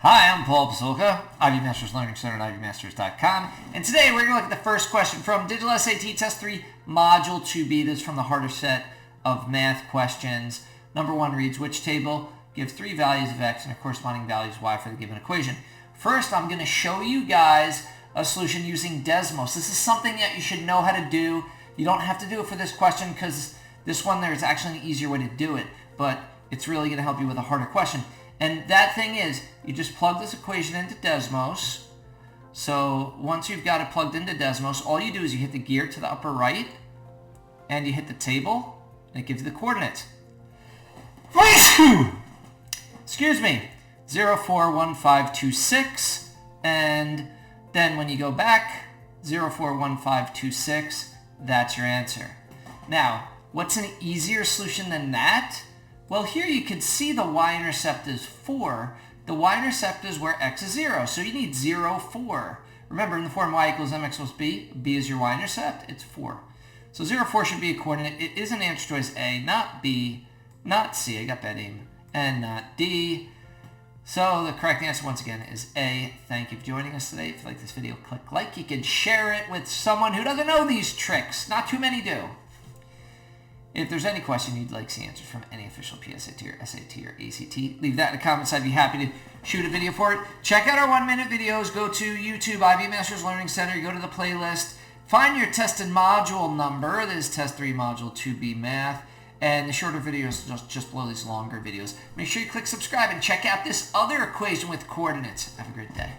Hi, I'm Paul Pasolka, IB Masters Learning Center at IBMasters.com, and today we're going to look at the first question from Digital SAT Test 3, Module 2B. This is from the harder set of math questions. Number 1 reads, which table gives 3 values of x and a corresponding values of y for the given equation? First, I'm going to show you guys a solution using Desmos. This is something that you should know how to do. You don't have to do it for this question because this one there's actually an easier way to do it, but it's really going to help you with a harder question. And that thing is, you just plug this equation into Desmos. So once you've got it plugged into Desmos, all you do is you hit the gear to the upper right, and you hit the table, and it gives you the coordinates. Excuse me, 041526, and then when you go back, 041526, that's your answer. Now, what's an easier solution than that? Well, here you can see the y-intercept is 4. The y-intercept is where x is 0, so you need 0, 4. Remember, in the form y equals mx plus b, b is your y-intercept, it's 4. So 0, 4 should be a coordinate. It is an answer choice A, not B, not C, I got bad aim, and not D. So the correct answer, once again, is A. Thank you for joining us today. If you like this video, click like. You can share it with someone who doesn't know these tricks. Not too many do. If there's any question you'd like to see answered from any official PSAT or SAT or ACT, leave that in the comments. I'd be happy to shoot a video for it. Check out our 1-minute videos. Go to YouTube, IB Masters Learning Center. Go to the playlist. Find your tested module number. This is Test 3 Module 2B Math. And the shorter videos just below these longer videos. Make sure you click subscribe and check out this other equation with coordinates. Have a great day.